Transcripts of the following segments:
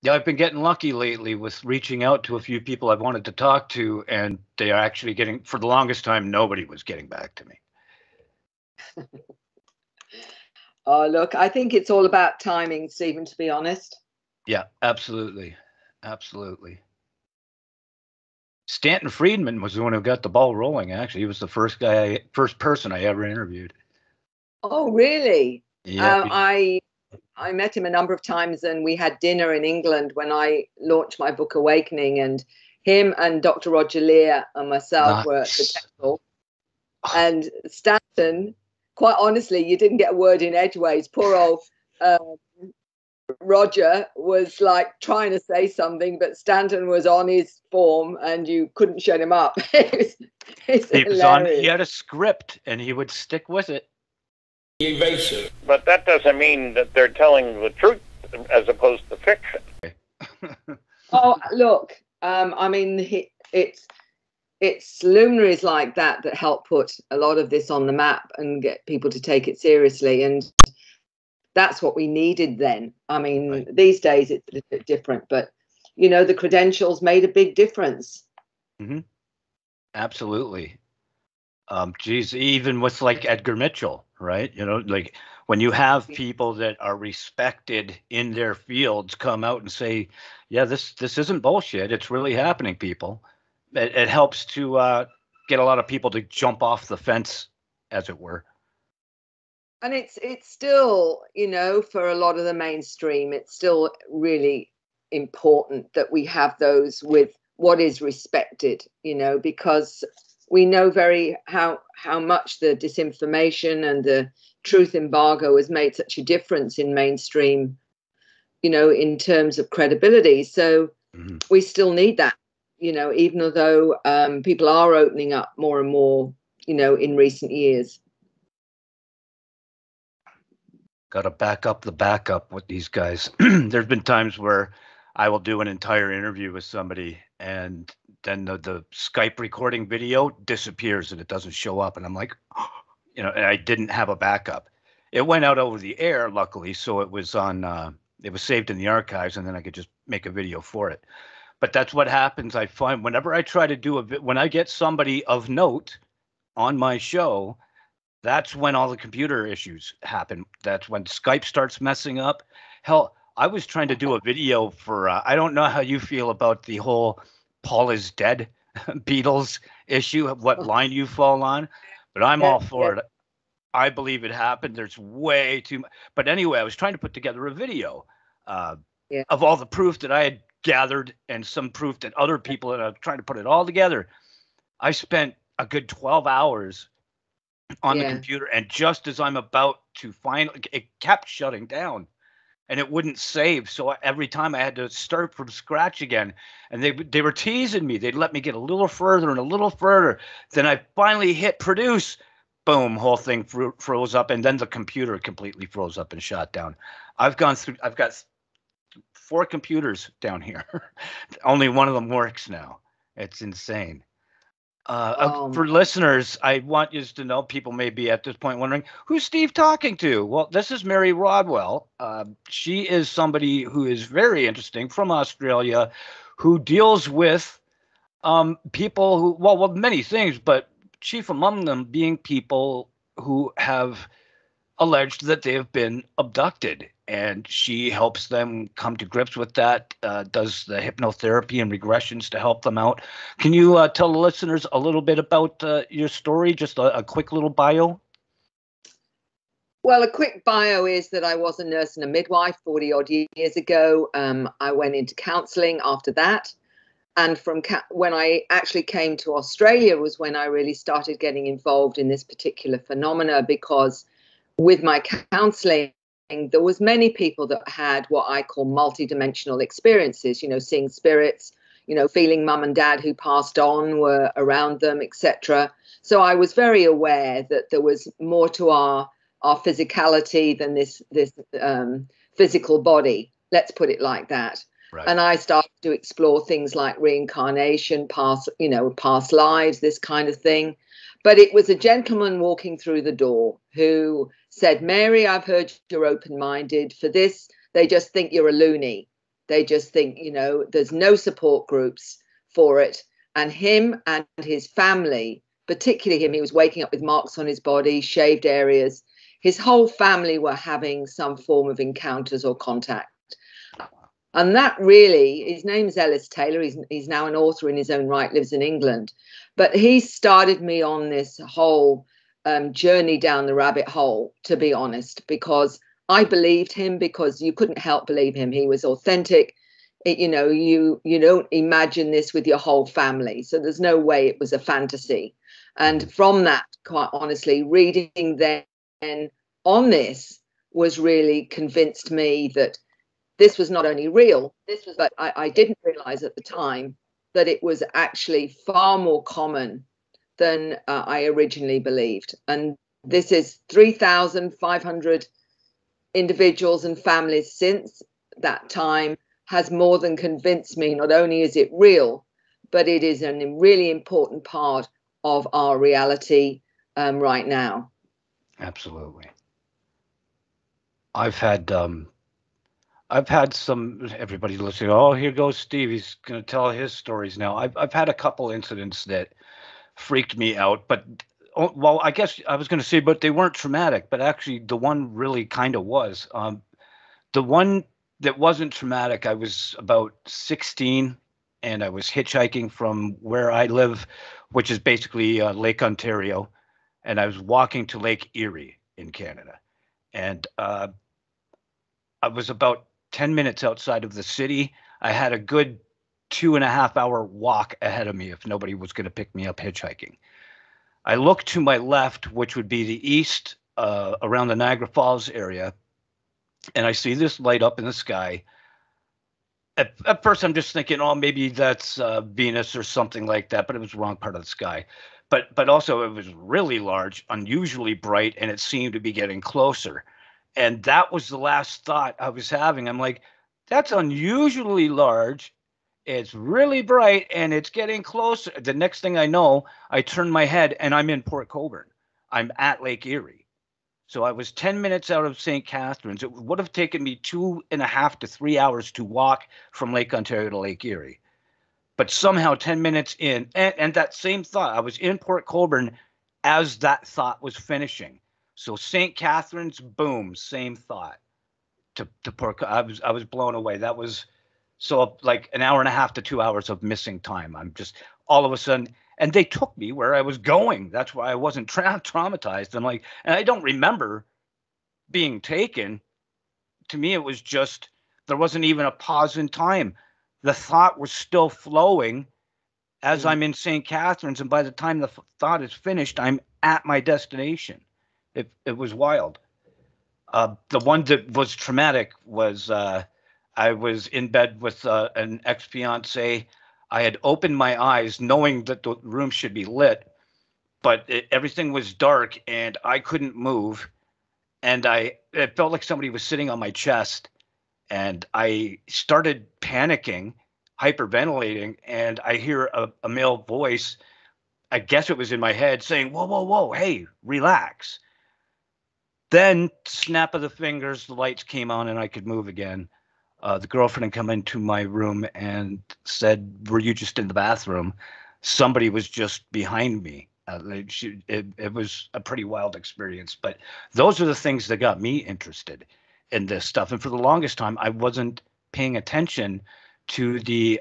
Yeah, I've been getting lucky lately with reaching out to a few people I've wanted to talk to, and they are actually getting, for the longest time, nobody was getting back to me. Oh, look, I think it's all about timing, Stephen, to be honest. Yeah, absolutely. Absolutely. Stanton Friedman was the one who got the ball rolling, actually. He was the first person I ever interviewed. Oh, really? Yep. I met him a number of times, and we had dinner in England when I launched my book Awakening, and him and Dr. Roger Lear and myself were at the Nice. table. And Stanton, quite honestly, you didn't get a word in edgeways. Poor old Roger was like trying to say something, but Stanton was on his form and you couldn't shut him up. It's He hilarious. had a script and he would stick with it. Evasive. But that doesn't mean that they're telling the truth as opposed to fiction. Oh, look, I mean, it's luminaries like that that help put a lot of this on the map and get people to take it seriously. And that's what we needed then. I mean, right. These days it's a little bit different, but you know, the credentials made a big difference. Mm-hmm. Absolutely. Geez, even with like Edgar Mitchell, right? You know, like when you have people that are respected in their fields come out and say, yeah, this isn't bullshit. It's really happening, people. It helps to get a lot of people to jump off the fence, as it were. And it's still, you know, for a lot of the mainstream, it's still really important that we have those with what is respected, you know, because we know how much the disinformation and the truth embargo has made such a difference in mainstream, you know, in terms of credibility. So we still need that, you know, even though people are opening up more and more, you know, in recent years. Got to back up the backup with these guys. There's been times where I will do an entire interview with somebody and then the Skype recording video disappears and it doesn't show up. And I'm like, you know, and I didn't have a backup. It went out over the air, luckily. So it was it was saved in the archives and then I could just make a video for it. But that's what happens. I find whenever I try to do when I get somebody of note on my show, that's when all the computer issues happen. That's when Skype starts messing up. Hell, I was trying to do a video for, I don't know how you feel about the whole Paul is dead Beatles issue, what line you fall on, but I'm all for it. I believe it happened. There's way too much. But anyway, I was trying to put together a video of all the proof that I had gathered and some proof that other people that I was trying to put it all together. I spent a good 12 hours on the computer, and just as I'm about to finally, it kept shutting down and it wouldn't save. So every time I had to start from scratch again, and they were teasing me. They'd let me get a little further and a little further. Then I finally hit produce. Boom, whole thing froze up, and then the computer completely froze up and shut down. I've got 4 computers down here. Only one of them works now. It's insane. For listeners, I want you to know, people may be at this point wondering, who's Steve talking to? Well, this is Mary Rodwell. She is somebody who is very interesting from Australia, who deals with people who, well, many things, but chief among them being people who have alleged that they have been abducted, and she helps them come to grips with that, does the hypnotherapy and regressions to help them out. Can you tell the listeners a little bit about your story, just a quick little bio? Well, a quick bio is that I was a nurse and a midwife 40 odd years ago. I went into counselling after that. And from when I actually came to Australia was when I really started getting involved in this particular phenomena, because with my counselling, there was many people that had what I call multidimensional experiences, you know, seeing spirits, you know, feeling mum and dad who passed on were around them, etc. So I was very aware that there was more to our physicality than this physical body. Let's put it like that. Right. And I started to explore things like reincarnation, past lives, this kind of thing. But it was a gentleman walking through the door who said, Mary, I've heard you're open-minded. For this, they just think you're a loony. They just think, there's no support groups for it. And him and his family, particularly him, he was waking up with marks on his body, shaved areas. His whole family were having some form of encounters or contact. And that really, his name's Ellis Taylor. He's now an author in his own right, lives in England. But he started me on this whole journey down the rabbit hole, to be honest, because I believed him, because you couldn't help believe him. He was authentic. You don't imagine this with your whole family. So there's no way it was a fantasy. And from that, quite honestly, reading then on this was really convinced me that this was not only real, but I didn't realize at the time that it was actually far more common than I originally believed. And this is 3,500 individuals and families since that time has more than convinced me, not only is it real, but it is a really important part of our reality right now. Absolutely. I've had some, everybody listening, oh, here goes Steve, he's going to tell his stories now. I've had a couple incidents that freaked me out, but well, I guess I was going to say, but they weren't traumatic, but actually the one really kind of was. The one that wasn't traumatic, I was about 16 and I was hitchhiking from where I live, which is basically Lake Ontario, and I was walking to Lake Erie in Canada. And I was about 10 minutes outside of the city. I had a good 2.5 hour walk ahead of me if nobody was going to pick me up hitchhiking. I looked to my left, which would be the east, around the Niagara Falls area, and I see this light up in the sky. At first, I'm just thinking, oh, maybe that's Venus or something like that, but it was the wrong part of the sky. But also, it was really large, unusually bright, and it seemed to be getting closer. And that was the last thought I was having. I'm like, that's unusually large. It's really bright, and it's getting closer. The next thing I know, I turn my head, and I'm in Port Colborne. I'm at Lake Erie. So I was 10 minutes out of St. Catharines. It would have taken me 2.5 to 3 hours to walk from Lake Ontario to Lake Erie. But somehow 10 minutes in, and that same thought, I was in Port Colborne as that thought was finishing. So St. Catharines, boom, same thought. To Port, I was blown away. That was so like 1.5 to 2 hours of missing time. I'm just all of a sudden, and they took me where I was going. That's why I wasn't traumatized. I'm like, and I don't remember being taken. To me, it was just, there wasn't even a pause in time. The thought was still flowing as I'm in St. Catharines. And by the time the thought is finished, I'm at my destination. It was wild. The one that was traumatic was I was in bed with an ex-fiance. I had opened my eyes knowing that the room should be lit, but everything was dark and I couldn't move. And it felt like somebody was sitting on my chest, and I started panicking, hyperventilating, and I hear a male voice, I guess it was in my head, saying, whoa, whoa, whoa, hey, relax. Then snap of the fingers, the lights came on and I could move again. The girlfriend had come into my room and said, were you just in the bathroom? Somebody was just behind me. It was a pretty wild experience, but those are the things that got me interested in this stuff. And for the longest time, I wasn't paying attention to the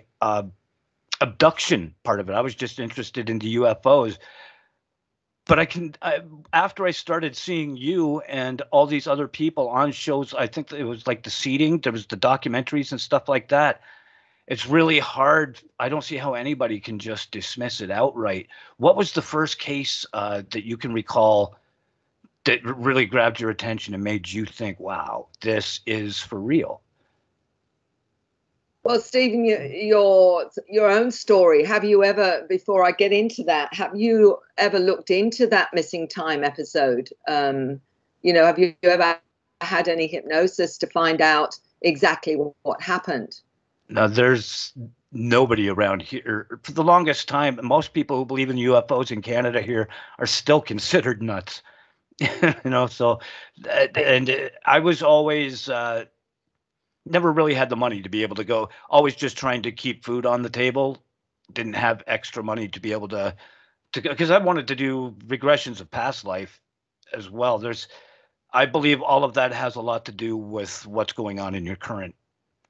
abduction part of it. I was just interested in the UFOs. But after I started seeing you and all these other people on shows, I think it was like The Seeding, there was the documentaries and stuff like that. It's really hard. I don't see how anybody can just dismiss it outright. What was the first case that you can recall that really grabbed your attention and made you think, wow, this is for real? Well, Stephen, your own story, have you ever, before I get into that, have you ever looked into that missing time episode? Have you ever had any hypnosis to find out exactly what happened? Now, there's nobody around here. For the longest time, most people who believe in UFOs in Canada here are still considered nuts. So, and I was always never really had the money to be able to go, always just trying to keep food on the table, didn't have extra money to be able to because I wanted to do regressions of past life as well. I believe all of that has a lot to do with what's going on in your current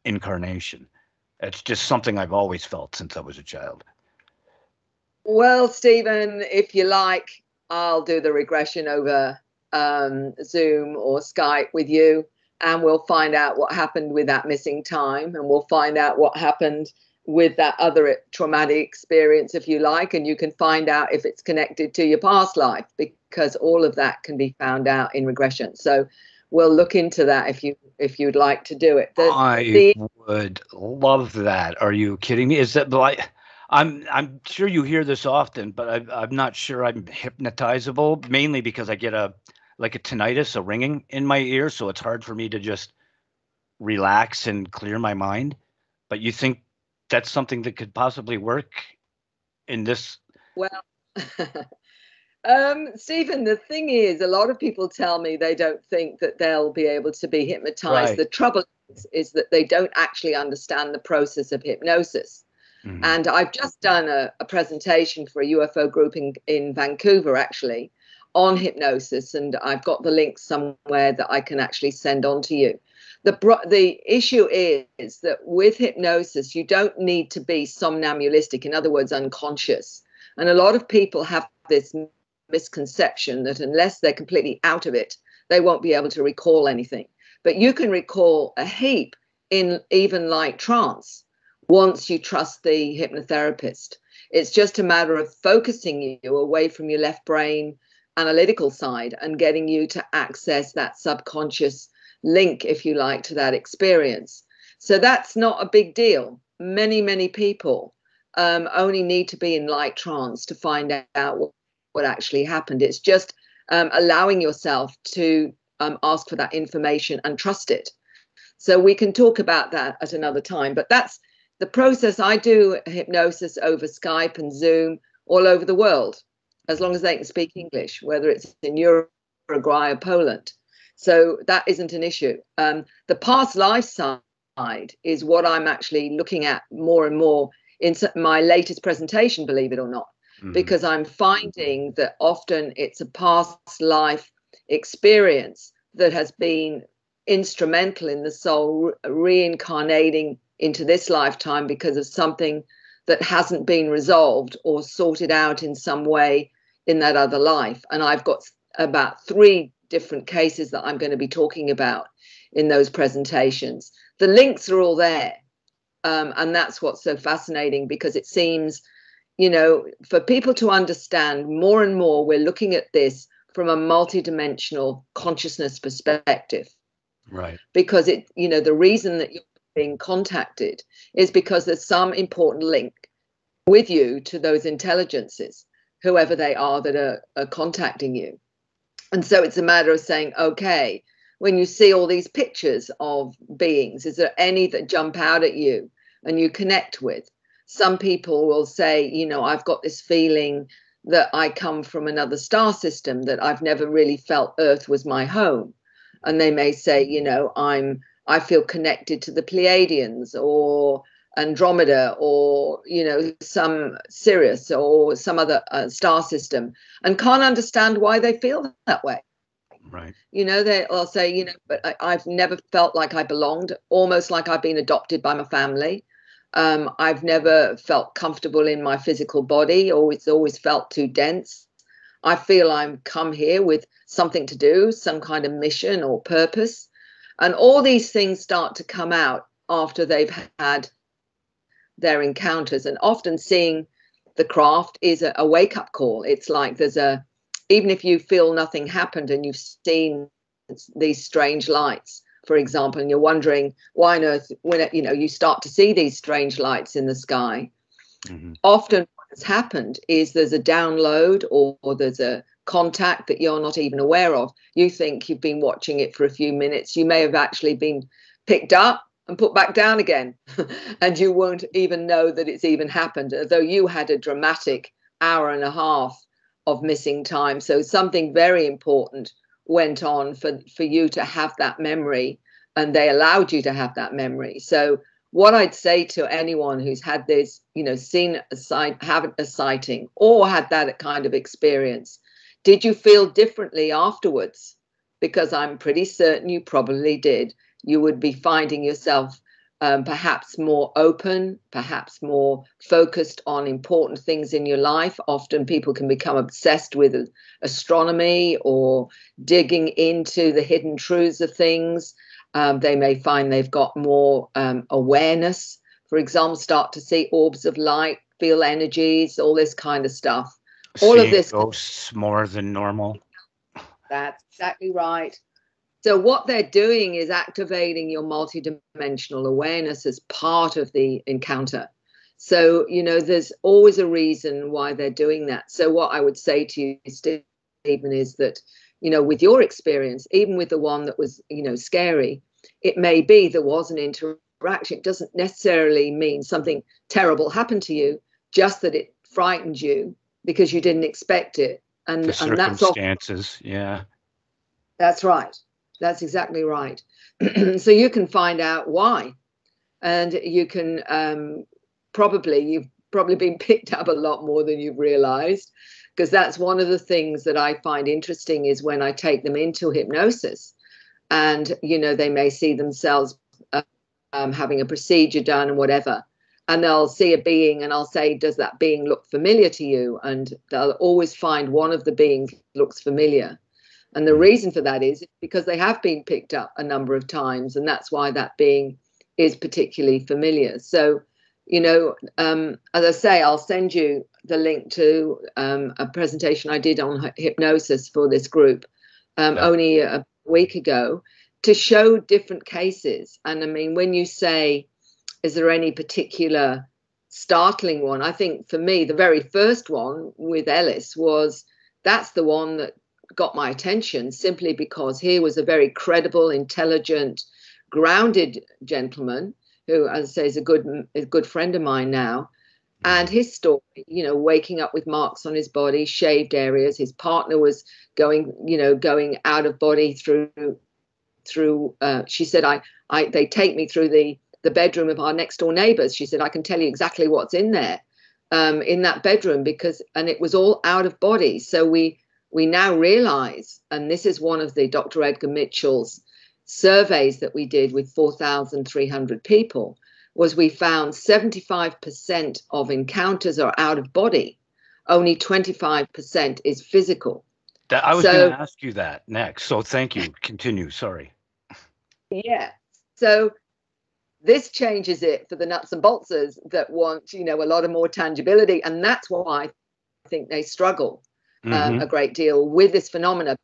incarnation. It's just something I've always felt since I was a child. Well, Stephen, if you like, I'll do the regression over Zoom or Skype with you, and we'll find out what happened with that missing time, and we'll find out what happened with that other traumatic experience, if you like, and you can find out if it's connected to your past life, because all of that can be found out in regression. So we'll look into that if you'd like to do it. I would love that. Are you kidding me? Is that like I'm sure you hear this often, but I'm not sure I'm hypnotizable, mainly because I get a tinnitus, a ringing in my ear, so it's hard for me to just relax and clear my mind. But you think that's something that could possibly work in this? Well, Stephen, the thing is, a lot of people tell me they don't think that they'll be able to be hypnotized. Right. The trouble is that they don't actually understand the process of hypnosis. Mm-hmm. And I've just done a presentation for a UFO group in Vancouver, actually, on hypnosis. And I've got the link somewhere that I can actually send on to you. The issue is that with hypnosis, you don't need to be somnambulistic, in other words, unconscious. And a lot of people have this misconception that unless they're completely out of it, they won't be able to recall anything. But you can recall a heap in even light trance once you trust the hypnotherapist. It's just a matter of focusing you away from your left brain analytical side and getting you to access that subconscious link, if you like, to that experience. So that's not a big deal. Many people only need to be in light trance to find out what actually happened. It's just allowing yourself to ask for that information and trust it. So we can talk about that at another time, but that's the process. I do hypnosis over Skype and Zoom all over the world, as long as they can speak English, whether it's in Uruguay or Poland. So that isn't an issue. The past life side is what I'm actually looking at more and more in my latest presentation, believe it or not, because I'm finding that often it's a past life experience that has been instrumental in the soul reincarnating into this lifetime because of something that hasn't been resolved or sorted out in some way in that other life. And I've got about 3 different cases that I'm going to be talking about in those presentations. The links are all there. And that's what's so fascinating, because it seems, for people to understand more and more, we're looking at this from a multidimensional consciousness perspective. Right. Because the reason that you're being contacted is because there's some important link with you to those intelligences, whoever they are that are contacting you. And so it's a matter of saying, okay, when you see all these pictures of beings, is there any that jump out at you and you connect with? Some people will say, I've got this feeling that I come from another star system, that I've never really felt Earth was my home. And they may say, I feel connected to the Pleiadians or Andromeda or, some Sirius or some other star system, and can't understand why they feel that way. Right. They'll say, but I've never felt like I belonged, almost like I've been adopted by my family. I've never felt comfortable in my physical body, or it's always felt too dense. I feel I'm come here with something to do, some kind of mission or purpose. And all these things start to come out after they've had their encounters. And often seeing the craft is a wake-up call. It's like even if you feel nothing happened and you've seen these strange lights, for example, and you're wondering why on earth, when you start to see these strange lights in the sky, often what's happened is there's a download or there's a contact that you're not even aware of. You think you've been watching it for a few minutes. You may have actually been picked up and put back down again, and you won't even know that it's even happened, although you had a dramatic hour and a half of missing time. So something very important went on for you to have that memory and they allowed you to have that memory. So what I'd say to anyone who's had this, seen a sight, have a sighting, or had that kind of experience, did you feel differently afterwards? Because I'm pretty certain you probably did. You would be finding yourself perhaps more open, perhaps more focused on important things in your life. Often people can become obsessed with astronomy or digging into the hidden truths of things. They may find they've got more awareness, for example, start to see orbs of light, feel energies, all this kind of stuff. All Seeing of this ghosts more than normal. That's exactly right. So what they're doing is activating your multidimensional awareness as part of the encounter. So, there's always a reason why they're doing that. So what I would say to you, Stephen, is that, with your experience, even with the one that was, scary, it may be there was an interaction. It doesn't necessarily mean something terrible happened to you, just that it frightened you because you didn't expect it. And The that's all. circumstances, yeah. That's right. That's exactly right. So you can find out why, and you can you've probably been picked up a lot more than you've realized, because that's one of the things that I find interesting is when I take them into hypnosis, and they may see themselves having a procedure done and whatever, and they'll see a being, and I'll say, does that being look familiar to you? And they'll always find one of the beings looks familiar. And the reason for that is because they have been picked up a number of times, and that's why that being is particularly familiar. So, as I say, I'll send you the link to a presentation I did on hypnosis for this group only a week ago to show different cases. And I mean, when you say, is there any particular startling one? I think for me, the very first one with Ellis that's the one that got my attention, simply because he was a very credible, intelligent, grounded gentleman who, as I say, is a good friend of mine now. And his story, waking up with marks on his body, shaved areas. His partner was going out of body through. She said, they take me through the bedroom of our next door neighbors. She said, I can tell you exactly what's in there, in that bedroom, and it was all out of body. So we now realize, and this is one of the Dr. Edgar Mitchell's surveys that we did with 4,300 people, was we found 75% of encounters are out of body. Only 25% is physical. I was going to ask you that next. So thank you. Continue. Sorry. Yeah. So this changes it for the nuts and boltsers that want, a lot of more tangibility. And that's why I think they struggle a great deal with this phenomena.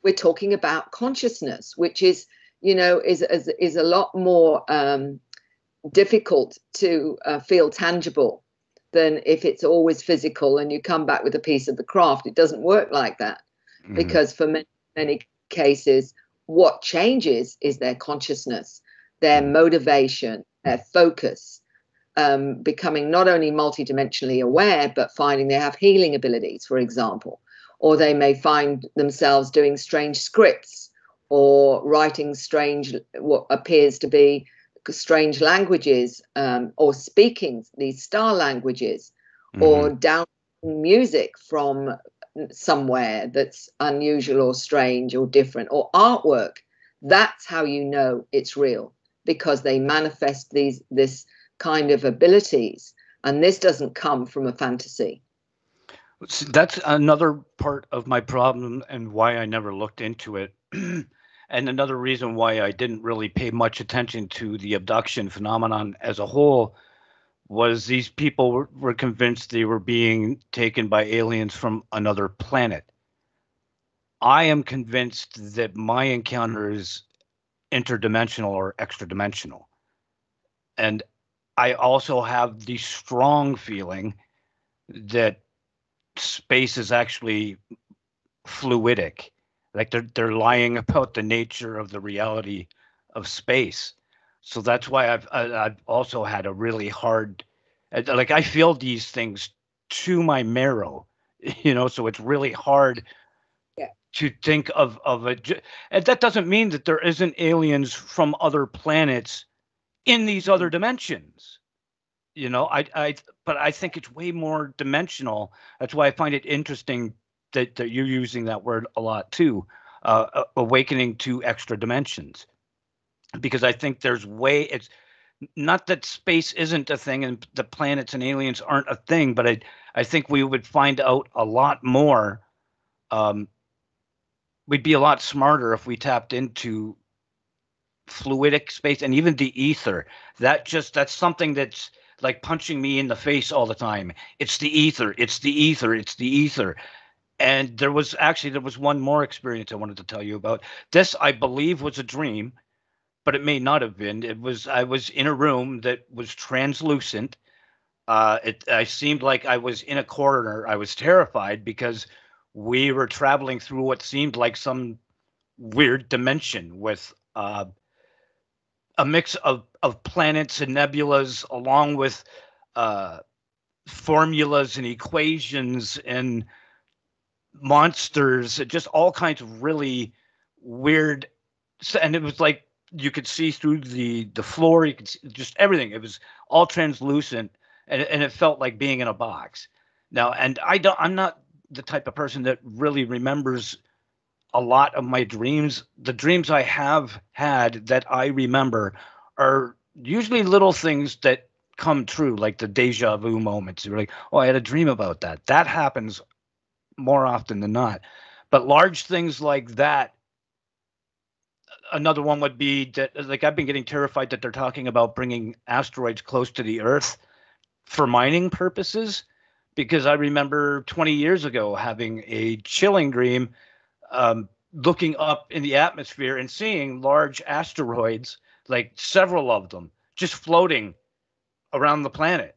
We're talking about consciousness, which is a lot more difficult to feel tangible than if it's always physical and you come back with a piece of the craft. It doesn't work like that, because for many cases, what changes is their consciousness, their motivation, their focus, becoming not only multidimensionally aware, but finding they have healing abilities, for example, or they may find themselves doing strange scripts or writing what appears to be strange languages, or speaking these star languages, or downloading music from somewhere that's unusual or strange or different, or artwork. That's how you know it's real, because they manifest this kind of abilities, and this doesn't come from a fantasy. That's another part of my problem and why I never looked into it. And another reason why I didn't really pay much attention to the abduction phenomenon as a whole was these people were convinced they were being taken by aliens from another planet. I am convinced that my encounter is interdimensional or extra dimensional. And I also have the strong feeling that space is actually fluidic. Like they're lying about the nature of the reality of space. So that's why I've also had a really hard, like I feel these things to my marrow, so it's really hard to think of and that doesn't mean that there isn't aliens from other planets in these other dimensions. You know, but I think it's way more dimensional. That's why I find it interesting that you're using that word a lot too, awakening to extra dimensions, because I think it's not that space isn't a thing and the planets and aliens aren't a thing, but I think we would find out a lot more. We'd be a lot smarter if we tapped into fluidic space and even the ether. That's something that's like punching me in the face all the time. It's the ether, it's the ether, it's the ether. And there was one more experience I wanted to tell you about. This, I believe, was a dream, but it may not have been. I was in a room that was translucent. I seemed like I was in a corner. I was terrified because we were traveling through what seemed like some weird dimension with a mix of planets and nebulas, along with formulas and equations and monsters, just all kinds of really weird. And it was like you could see through the floor, you could see just everything. It was all translucent, and it felt like being in a box. Now, and I'm not the type of person that really remembers a lot of my dreams. The dreams I have had that I remember are usually little things that come true, like the deja vu moments. You're like, oh, I had a dream about that. That happens more often than not. But large things like that, another one would be that, like, I've been getting terrified that they're talking about bringing asteroids close to the Earth for mining purposes, because I remember 20 years ago having a chilling dream, looking up in the atmosphere and seeing large asteroids, like several of them, just floating around the planet.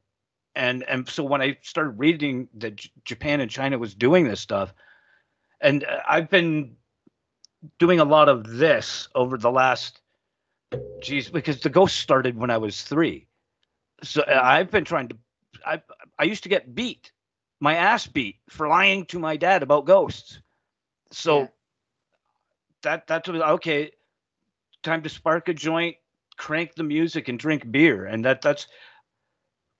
And so when I started reading that Japan and China was doing this stuff, and I've been doing a lot of this over the last, because the ghost started when I was 3. So I've been trying to, I used to get beat, my ass beat for lying to my dad about ghosts. So that's okay. Time to spark a joint, crank the music, and drink beer. And that's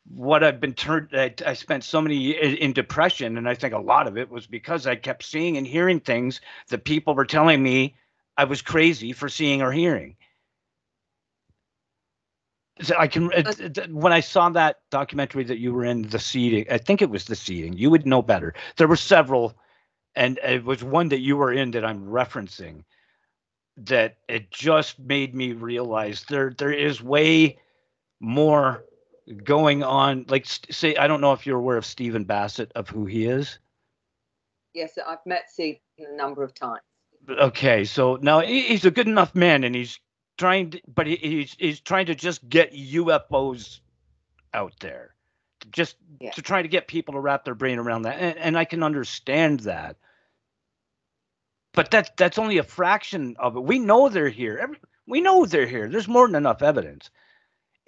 what I've been turned. I spent so many years in depression, and I think a lot of it was because I kept seeing and hearing things that people were telling me I was crazy for seeing or hearing. So when I saw that documentary that you were in, The Seeding, I think it was The Seeding. You would know better. There were several, and it was one that you were in that I'm referencing, that it just made me realize there is way more going on. Like, say, I don't know if you're aware of Stephen Bassett, of who he is. Yes, I've met Stephen a number of times. Okay, so now he's a good enough man, and he's trying to, but he's trying to just get UFOs out there, to try to get people to wrap their brain around that, and I can understand that. But that's only a fraction of it. We know they're here. We know they're here. There's more than enough evidence.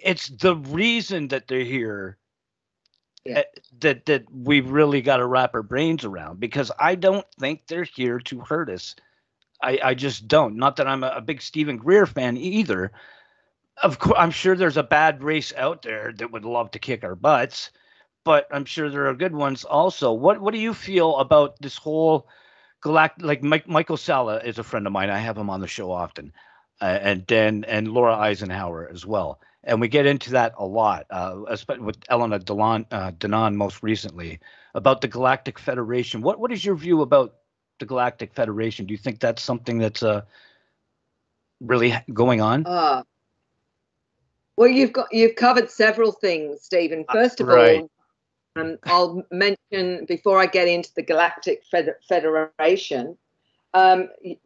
It's the reason that they're here that we've really got to wrap our brains around, because I don't think they're here to hurt us. I just don't. Not that I'm a big Stephen Greer fan either. Of course, I'm sure there's a bad race out there that would love to kick our butts, but I'm sure there are good ones also. What do you feel about this whole galactic? Like Michael Salla is a friend of mine. I have him on the show often, and Laura Eisenhower as well. And we get into that a lot, especially with Elena Danan most recently, about the Galactic Federation. What is your view about the Galactic Federation? Do you think that's something that's really going on? Well, you've covered several things, Stephen. First of all, I'll mention, before I get into the Galactic Federation,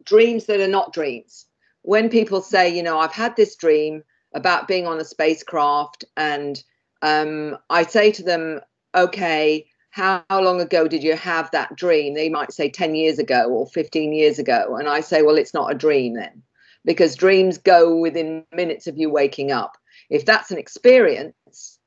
dreams that are not dreams. When people say, I've had this dream about being on a spacecraft, and I say to them, okay, how long ago did you have that dream? They might say 10 years ago or 15 years ago. And I say, well, it's not a dream then, because dreams go within minutes of you waking up. If that's an experience,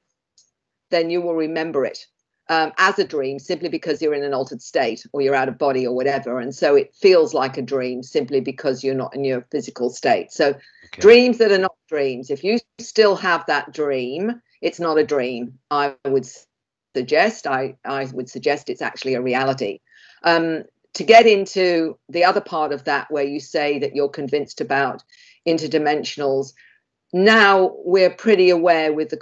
then you will remember it. as a dream simply because you're in an altered state or you're out of body or whatever. And so it feels like a dream simply because you're not in your physical state. So dreams that are not dreams, if you still have that dream, it's not a dream. I would suggest it's actually a reality. To get into the other part of that, where you say that you're convinced about interdimensionals, now we're pretty aware with the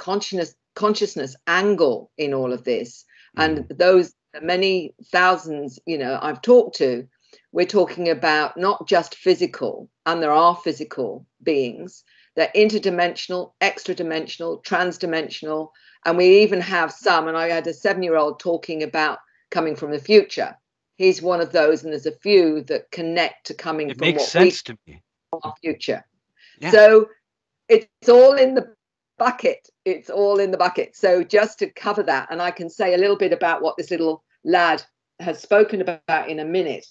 consciousness angle in all of this. And those many thousands, I've talked to, we're talking about not just physical, and there are physical beings. They're interdimensional, extra-dimensional, trans-dimensional, and we even have some, and I had a 7-year-old talking about coming from the future. He's one of those, and there's a few that connect to coming from what sense to me. Our future. Yeah. So it's all in the bucket. It's all in the bucket. So just to cover that, and I can say a little bit about what this little lad has spoken about in a minute.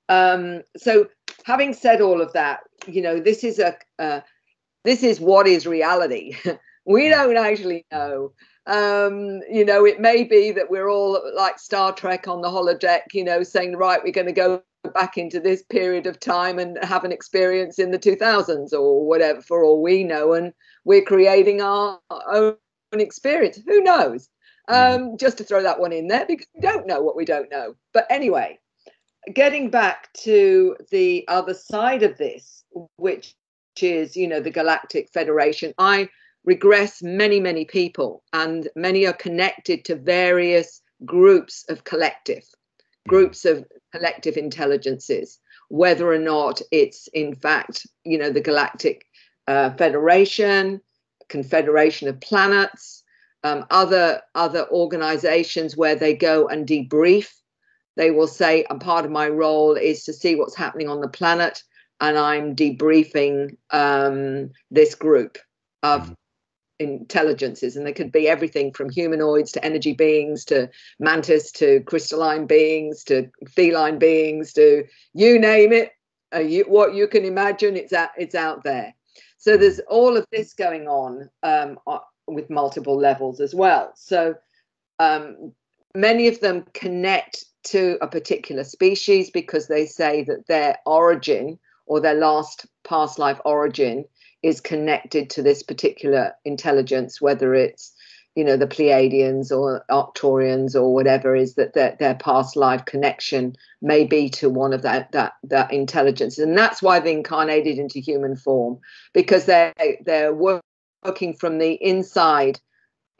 So having said all of that, this is what is reality. We don't actually know. It may be that we're all like Star Trek on the holodeck, saying, right, we're going to go back into this period of time and have an experience in the 2000s or whatever, for all we know, and we're creating our own experience. Who knows? Just to throw that one in there, because we don't know what we don't know. But anyway, getting back to the other side of this, which is, the Galactic Federation, I regress many people, and many are connected to various groups of collective intelligences, whether or not it's in fact, the Galactic Federation, Confederation of Planets, other organizations where they go and debrief. They will say, a part of my role is to see what's happening on the planet, and I'm debriefing this group of intelligences, and there could be everything from humanoids to energy beings to mantis to crystalline beings to feline beings to you name it, what you can imagine, it's out there. So there's all of this going on with multiple levels as well. So many of them connect to a particular species because they say that their origin or their last past life origin is connected to this particular intelligence, whether it's, the Pleiadians or Arcturians or whatever, is that their past life connection may be to one of that intelligence. And that's why they incarnated into human form, because they're working from the inside,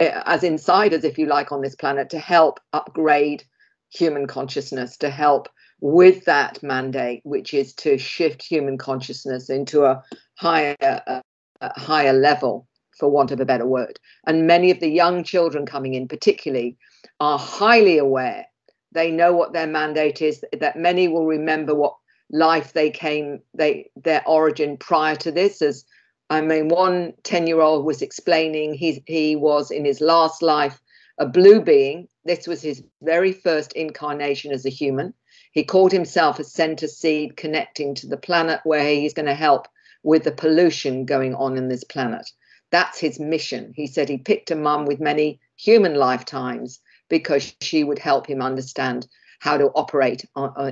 as insiders, if you like, on this planet, to help upgrade human consciousness, to help with that mandate, which is to shift human consciousness into a higher level, for want of a better word. And many of the young children coming in particularly are highly aware. They know what their mandate is, that many will remember what life their origin prior to this. As one 10-year-old was explaining, he was in his last life a blue being. This was his very first incarnation as a human. He called himself a center seed, connecting to the planet where he's going to help with the pollution going on in this planet. That's his mission. He said he picked a mum with many human lifetimes because she would help him understand how to operate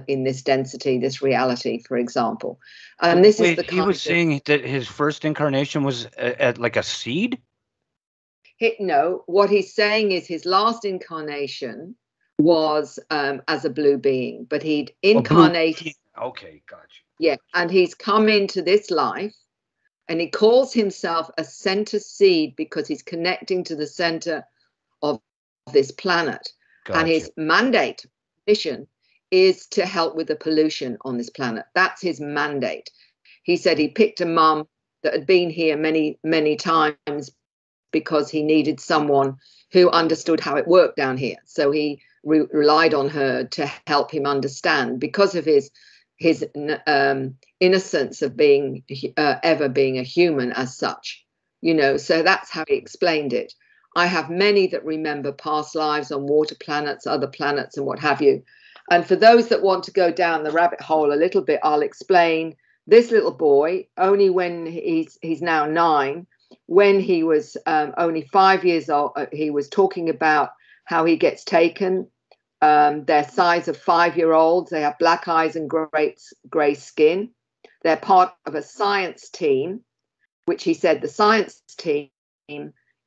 in this density, this reality, for example. And this is the kind he was saying that his first incarnation was at like a seed? No, what he's saying is his last incarnation was as a blue being, but he'd incarnated. Okay, gotcha. Yeah, and he's come into this life, and he calls himself a center seed because he's connecting to the center of this planet. Gotcha. And his mandate, mission, is to help with the pollution on this planet. That's his mandate. He said he picked a mum that had been here many times because he needed someone who understood how it worked down here. So he relied on her to help him understand, because of his innocence of being ever being a human as such, so that's how he explained it. I have many that remember past lives on water planets, other planets, and what have you. And for those that want to go down the rabbit hole a little bit, I'll explain. This little boy, only when he's now 9, when he was only 5 years old, he was talking about how he gets taken. They're size of 5-year-olds. They have black eyes and grey skin. They're part of a science team, which he said the science team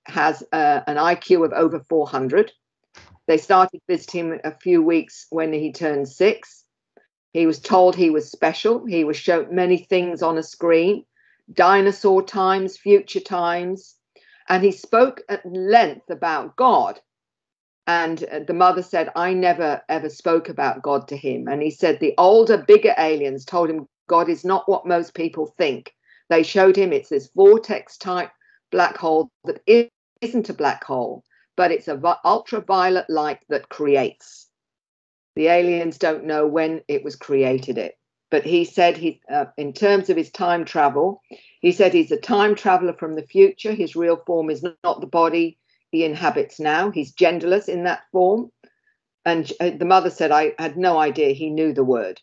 has an IQ of over 400. They started visiting him a few weeks when he turned 6. He was told he was special. He was shown many things on a screen, dinosaur times, future times, and he spoke at length about God. And the mother said, I never, ever spoke about God to him. And he said the older, bigger aliens told him God is not what most people think. They showed him it's this vortex-type black hole that isn't a black hole, but it's an ultraviolet light that creates. The aliens don't know when it was created it. But he said, in terms of his time travel, he said he's a time traveler from the future. His real form is not the body he inhabits now. He's genderless in that form. And the mother said, I had no idea he knew the word.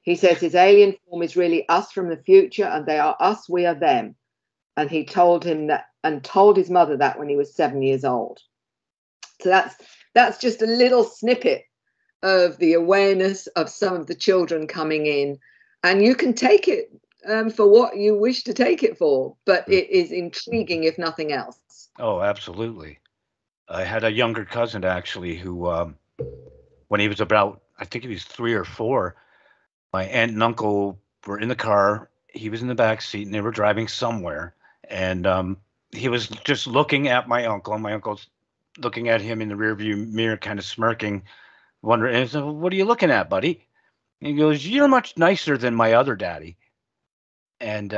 He says his alien form is really us from the future, and they are us, we are them. And he told him that, and told his mother that when he was 7 years old. So that's just a little snippet of the awareness of some of the children coming in. And you can take it for what you wish to take it for, but it is intriguing if nothing else. Oh, absolutely. I had a younger cousin actually who, when he was about, I think he was 3 or 4, my aunt and uncle were in the car. He was in the back seat and they were driving somewhere. And he was just looking at my uncle, and my uncle's looking at him in the rearview mirror, kind of smirking, wondering, and I said, what are you looking at, buddy? And he goes, you're much nicer than my other daddy. And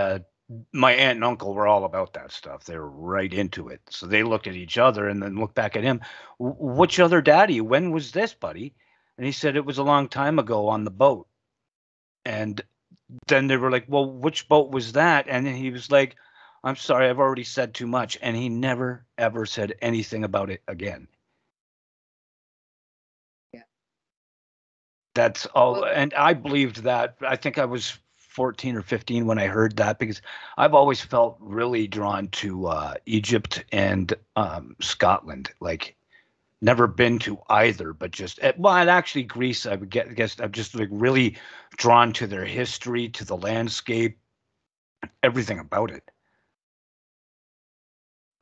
my aunt and uncle were all about that stuff. They were right into it. So they looked at each other and then looked back at him. Which other daddy? When was this, buddy? And he said it was a long time ago on the boat. And then they were like, well, which boat was that? And then he was like, I'm sorry, I've already said too much. And he never, ever said anything about it again. Yeah. That's all. Well, and I believed that. I think I was 14 or 15 when I heard that, because I've always felt really drawn to Egypt and Scotland. Like, never been to either, but just, well, and actually Greece, I would guess I'm just like really drawn to their history, to the landscape, everything about it.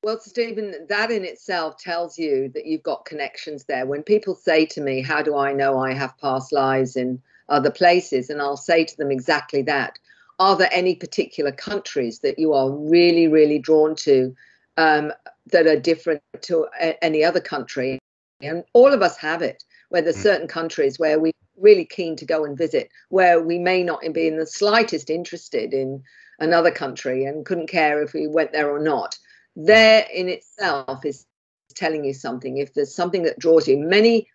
Well, Stephen, that in itself tells you that you've got connections there. When people say to me, how do I know I have past lives in other places? And I'll say to them exactly that. Are there any particular countries that you are really, really drawn to that are different to any other country? And all of us have it, where there's certain countries where we're really keen to go and visit, where we may not be in the slightest interested in another country and couldn't care if we went there or not. There in itself is telling you something. If there's something that draws you, many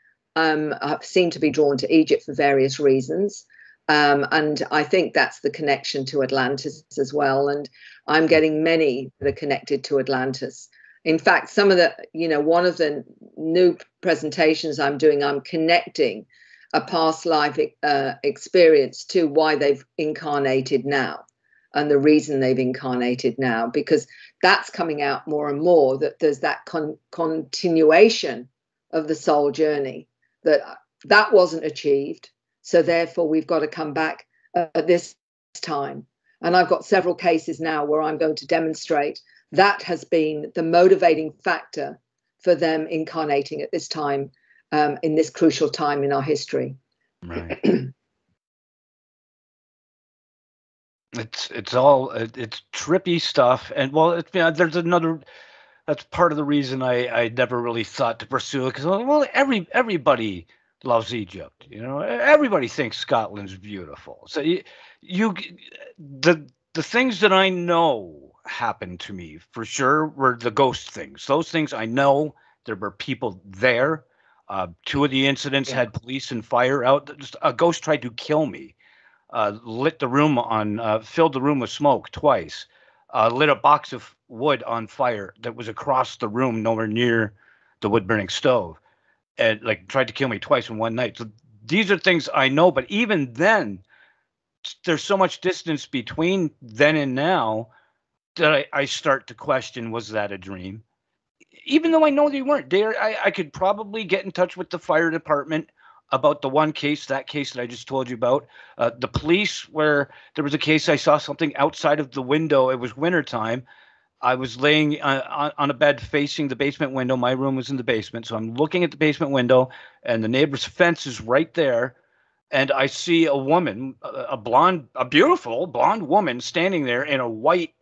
seem to be drawn to Egypt for various reasons. And I think that's the connection to Atlantis as well. And I'm getting many that are connected to Atlantis. In fact, some of the, one of the new presentations I'm doing, I'm connecting a past life experience to why they've incarnated now and the reason they've incarnated now, because that's coming out more and more, that there's that continuation of the soul journey, that wasn't achieved. So therefore, we've got to come back at this time. And I've got several cases now where I'm going to demonstrate that has been the motivating factor for them incarnating at this time, in this crucial time in our history. Right. It's trippy stuff. And well, there's another, that's part of the reason I never really thought to pursue it, because, well, everybody loves Egypt. Everybody thinks Scotland's beautiful. So the things that I know happened to me for sure were the ghost things. Those things I know, there were people there. 2 of the incidents had police and fire out. A ghost tried to kill me. Lit the room on, filled the room with smoke twice. Lit a box of wood on fire that was across the room, nowhere near the wood burning stove, and tried to kill me twice in one night. So these are things I know, but even then, there's so much distance between then and now that I start to question, was that a dream? even though I know they weren't there, I could probably get in touch with the fire department about the one case, that case that I just told you about. The police, where there was a case, I saw something outside of the window. It was wintertime. I was laying on a bed facing the basement window. My room was in the basement. So I'm looking at the basement window, and the neighbor's fence is right there. And I see a woman, a beautiful blonde woman standing there in a white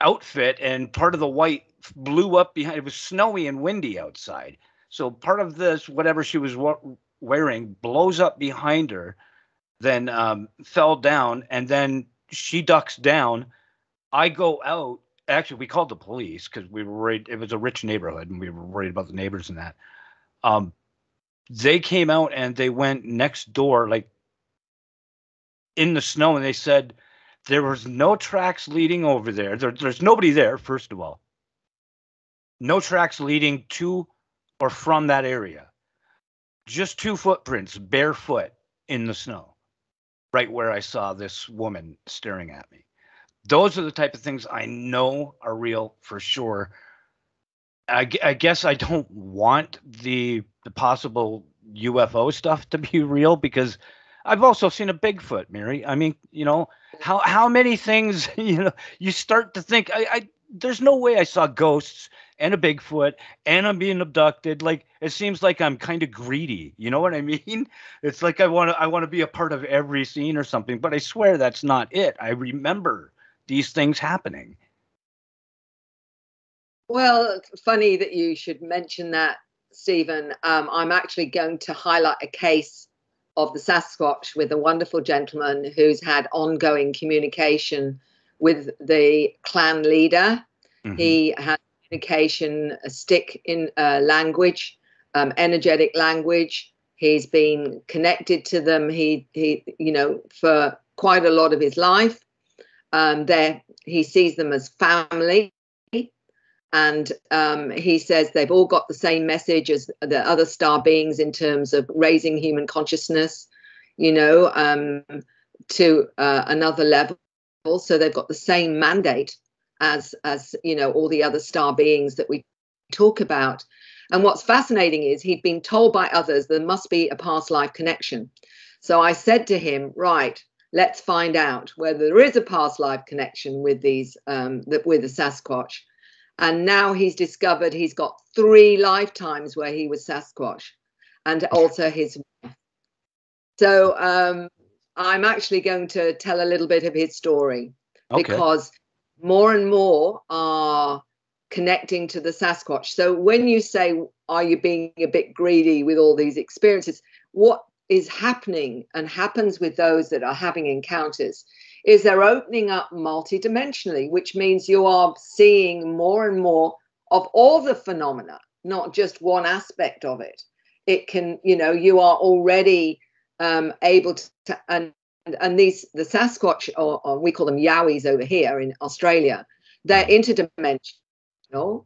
outfit, and part of the white blew up behind. It was snowy and windy outside. So part of this, whatever she was wearing, blows up behind her, then fell down, and then she ducks down. I go out. Actually, we called the police because we were worried. It was a rich neighborhood, and we were worried about the neighbors and that. They came out and they went next door, like in the snow, and they said there was no tracks leading over there. There's nobody there, first of all. No tracks leading to or from that area. Just 2 footprints, barefoot in the snow, right where I saw this woman staring at me. Those are the type of things I know are real for sure. I guess I don't want the possible UFO stuff to be real, because I've also seen a Bigfoot, Mary. I mean, how many things, you start to think, there's no way I saw ghosts and a Bigfoot and I'm being abducted. Like, it seems like I'm kind of greedy. You know what I mean? It's like I want to be a part of every scene or something, but I swear that's not it. I remember these things happening. Well, it's funny that you should mention that, Stephen. I'm actually going to highlight a case of the Sasquatch with a wonderful gentleman who's had ongoing communication with the clan leader. Mm-hmm. He had communication, a stick in language, energetic language. He's been connected to them. He for quite a lot of his life. He sees them as family. And he says they've all got the same message as the other star beings in terms of raising human consciousness, to another level. So they've got the same mandate as all the other star beings that we talk about. And what's fascinating is he'd been told by others there must be a past life connection. So I said to him, right, let's find out whether there is a past life connection with these with the Sasquatch. And now he's discovered he's got 3 lifetimes where he was Sasquatch, and also his wife. So I'm actually going to tell a little bit of his story, because more and more are connecting to the Sasquatch. So when you say, are you being a bit greedy with all these experiences? What is happening and happens with those that are having encounters is they're opening up multidimensionally, which means you are seeing more and more of all the phenomena, not just one aspect of it. It can, you are already able to, and the Sasquatch, or we call them Yowies over here in Australia, they're interdimensional.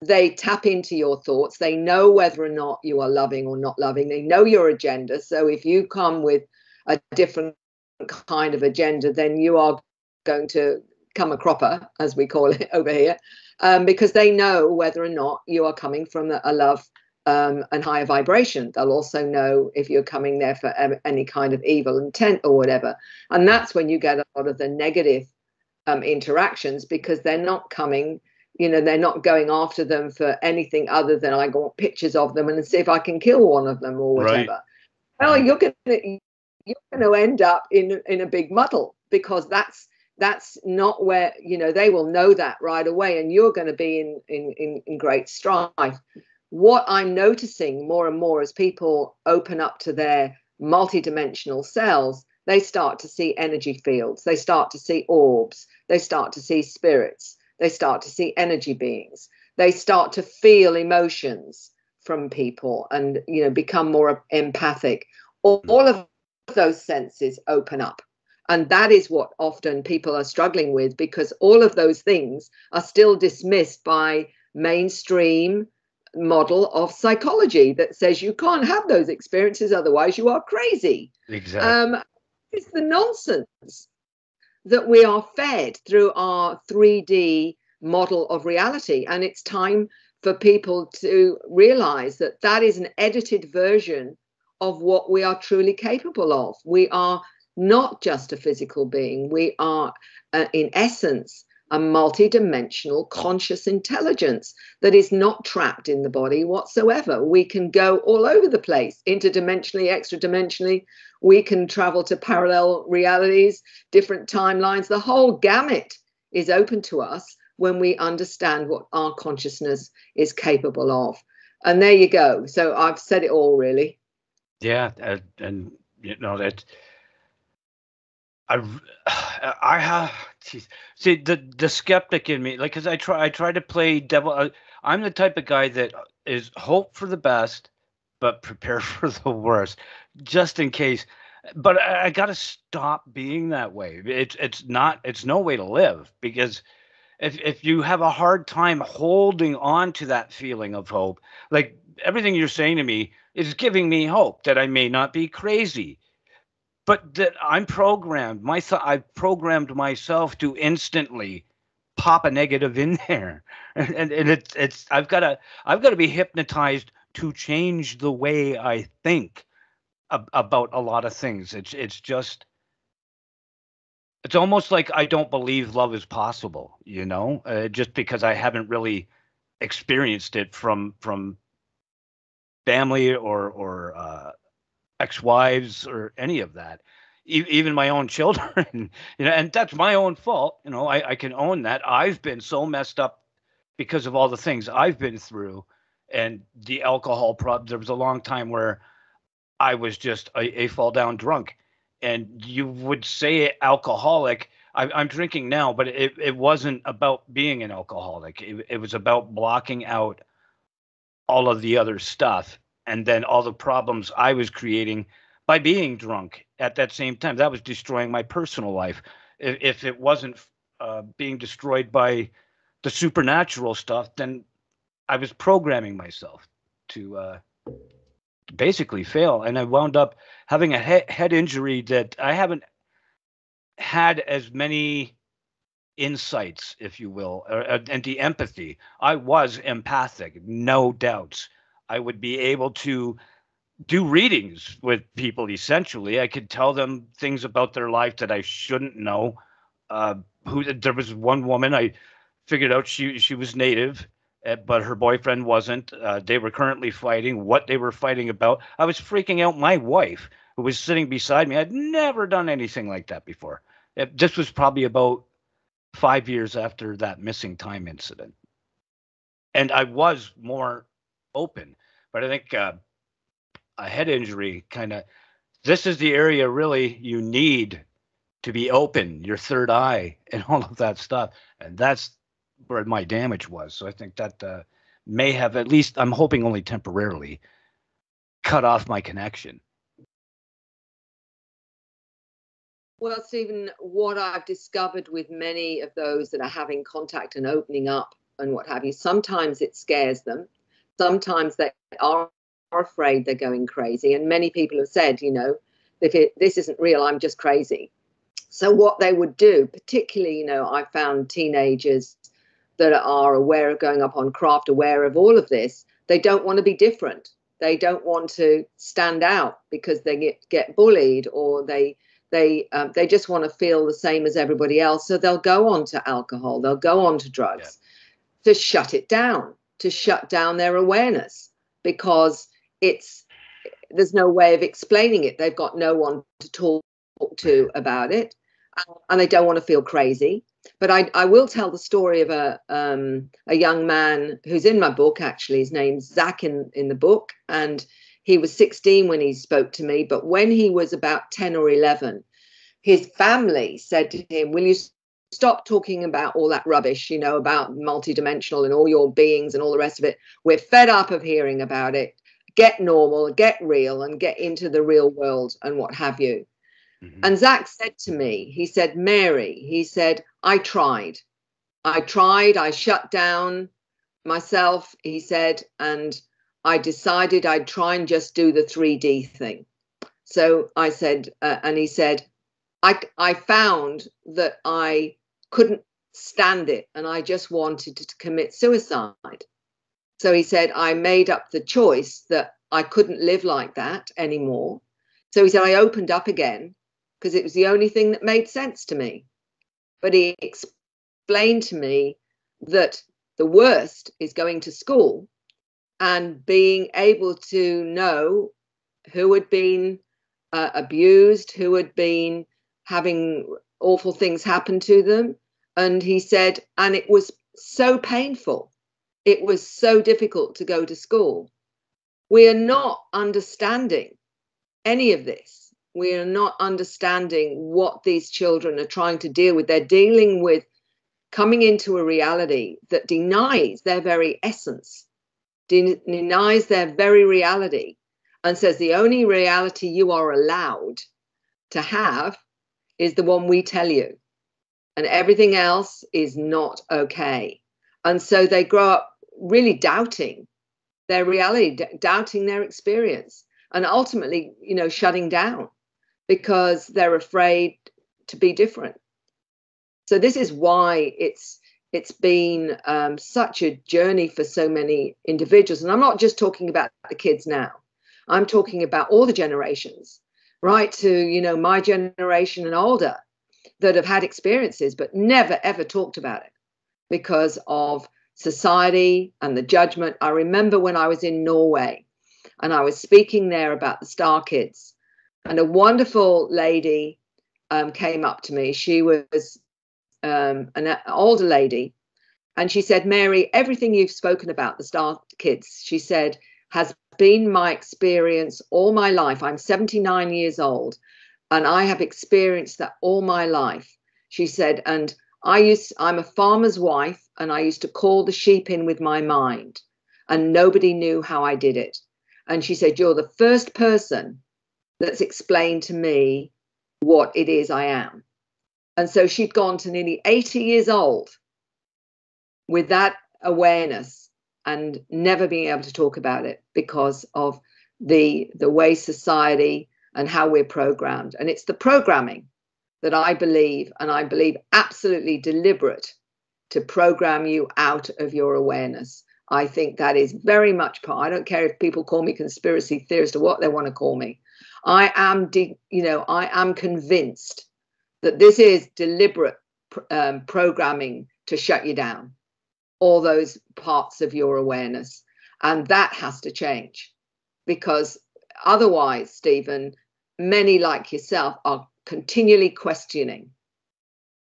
They tap into your thoughts. They know whether or not you are loving or not loving. They know your agenda. So if you come with a different kind of agenda, then you are going to come a cropper, as we call it over here, because they know whether or not you are coming from a love and higher vibration. They'll also know if you're coming there for any kind of evil intent or whatever. And that's when you get a lot of the negative interactions, because they're not coming, they're not going after them for anything other than I want pictures of them and see if I can kill one of them or whatever. Right. Well, you're going to end up in a big muddle, because that's not where, they will know that right away, and you're going to be in great strife. What I'm noticing more and more as people open up to their multidimensional selves, they start to see energy fields, they start to see orbs, they start to see spirits, they start to see energy beings, they start to feel emotions from people and, become more empathic. All of those senses open up. And that is what often people are struggling with, because all of those things are still dismissed by mainstream model of psychology that says you can't have those experiences, otherwise you are crazy. Exactly. It's the nonsense that we are fed through our 3D model of reality. And it's time for people to realize that that is an edited version of what we are truly capable of. We are not just a physical being. We are, in essence, a multidimensional conscious intelligence that is not trapped in the body whatsoever. We can go all over the place, interdimensionally, extra-dimensionally. We can travel to parallel realities, different timelines. The whole gamut is open to us when we understand what our consciousness is capable of. And there you go. So I've said it all, really. Yeah, and you know that I have see the skeptic in me, like, because I try to play devil. I'm the type of guy that is hope for the best, but prepare for the worst, just in case. But I got to stop being that way. It's no way to live, because if you have a hard time holding on to that feeling of hope, like everything you're saying to me is giving me hope that I may not be crazy, but that I'm programmed. I've programmed myself to instantly pop a negative in there, and it's I've got to be hypnotized to change the way I think about a lot of things. It's almost like I don't believe love is possible, just because I haven't really experienced it from family or ex-wives or any of that, even my own children. And that's my own fault. I can own that. I've been so messed up because of all the things I've been through, and the alcohol problem. There was a long time where I was just a fall down drunk, and you would say alcoholic. I'm drinking now, but it wasn't about being an alcoholic. It was about blocking out all of the other stuff, and then all the problems I was creating by being drunk at that same time. That was destroying my personal life. If it wasn't being destroyed by the supernatural stuff, then I was programming myself to basically fail. And I wound up having a head injury that I haven't had as many insights, if you will, and the empathy. I was empathic, no doubts. I would be able to do readings with people. Essentially, I could tell them things about their life that I shouldn't know. There was one woman I figured out she was Native, but her boyfriend wasn't. They were currently fighting. What they were fighting about, I was freaking out my wife, who was sitting beside me. I'd never done anything like that before. This was probably about 5 years after that missing time incident, and I was more open. But I think a head injury this is the area really you need to be open, your third eye and all of that stuff. And that's where my damage was. So I think that may have, at least I'm hoping only temporarily, cut off my connection. Well, Stephen, what I've discovered with many of those that are having contact and opening up and what have you, sometimes it scares them. Sometimes they are afraid they're going crazy. And many people have said, if this isn't real, I'm just crazy. So what they would do, particularly, I found teenagers that are aware of going up on craft, aware of all of this, they don't want to be different. They don't want to stand out because they get bullied, or they just want to feel the same as everybody else. So they'll go on to alcohol, they'll go on to drugs to shut it down, to shut down their awareness, because there's no way of explaining it. They've got no one to talk to about it, and they don't want to feel crazy. But I will tell the story of a young man who's in my book. Actually, his name's Zach in the book, and he was 16 when he spoke to me. But when he was about 10 or 11, his family said to him, "Will you stop talking about all that rubbish, about multidimensional and all your beings and all the rest of it? We're fed up of hearing about it. Get normal, get real, and get into the real world and what have you." Mm-hmm. And Zach said to me, he said, "Mary," he said, I tried, I shut down myself," he said, "and I decided I'd try and just do the 3D thing." So I said, and he said, I found that I couldn't stand it, and I just wanted to commit suicide. So he said, I made up the choice that I couldn't live like that anymore. So he said, I opened up again because it was the only thing that made sense to me. But he explained to me that the worst is going to school and being able to know who had been abused, who had been having awful things happen to them. And he said, and it was so painful. It was so difficult to go to school. We are not understanding any of this. We are not understanding what these children are trying to deal with. They're dealing with coming into a reality that denies their very essence, denies their very reality, and says the only reality you are allowed to have is the one we tell you, and everything else is not okay. And so they grow up really doubting their reality, doubting their experience, and ultimately, shutting down because they're afraid to be different. So this is why it's been such a journey for so many individuals. And I'm not just talking about the kids now. I'm talking about all the generations, right to, my generation and older, that have had experiences but never, ever talked about it because of society and the judgment. I remember when I was in Norway and I was speaking there about the Star Kids, and a wonderful lady came up to me. She was an older lady, and she said, Mary, everything you've spoken about the Star Kids, she said, has been my experience all my life. I'm 79 years old, and I have experienced that all my life. She said, and I'm a farmer's wife, and I used to call the sheep in with my mind, and nobody knew how I did it. And she said, you're the first person that's explained to me what it is I am. And so she'd gone to nearly 80 years old with that awareness and never being able to talk about it because of the way society and how we're programmed. And it's the programming that I believe absolutely deliberate to program you out of your awareness. I think that is very much part. I don't care if people call me conspiracy theorist or what they want to call me. I am convinced that this is deliberate programming to shut you down, all those parts of your awareness. And that has to change, because otherwise, Stephen, many like yourself are continually questioning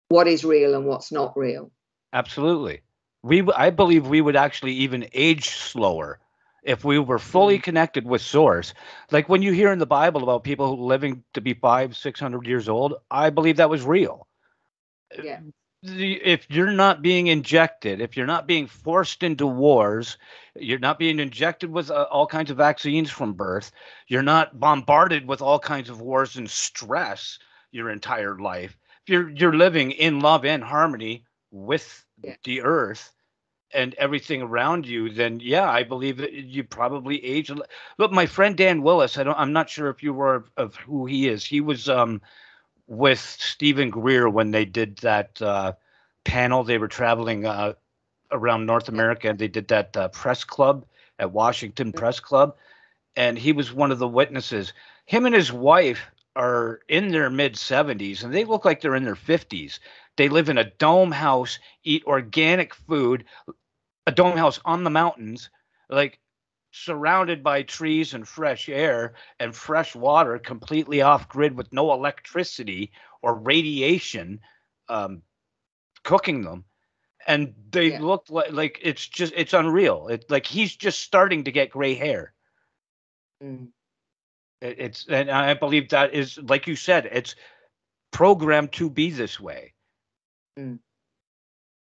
what is real and what's not real. Absolutely. I believe we would actually even age slower if we were fully connected with source. Like when you hear in the Bible about people living to be 500-600 years old, I believe that was real. Yeah. If you're not being injected, if you're not being forced into wars, you're not being injected with all kinds of vaccines from birth, you're not bombarded with all kinds of wars and stress your entire life. If you're living in love and harmony with the earth and everything around you, then yeah, I believe that you probably age. Look, my friend Dan Willis, I'm not sure if you were of who he is. He was with Stephen Greer when they did that panel. They were traveling around North America, and they did that press club at Washington Press Club, and he was one of the witnesses. Him and his wife are in their mid-70s, and they look like they're in their 50s. They live in a dome house, eat organic food, a dome house on the mountains, like surrounded by trees and fresh air and fresh water, completely off grid with no electricity or radiation cooking them. And they look like it's unreal. It's like he's just starting to get gray hair. And I believe that is, like you said, it's programmed to be this way.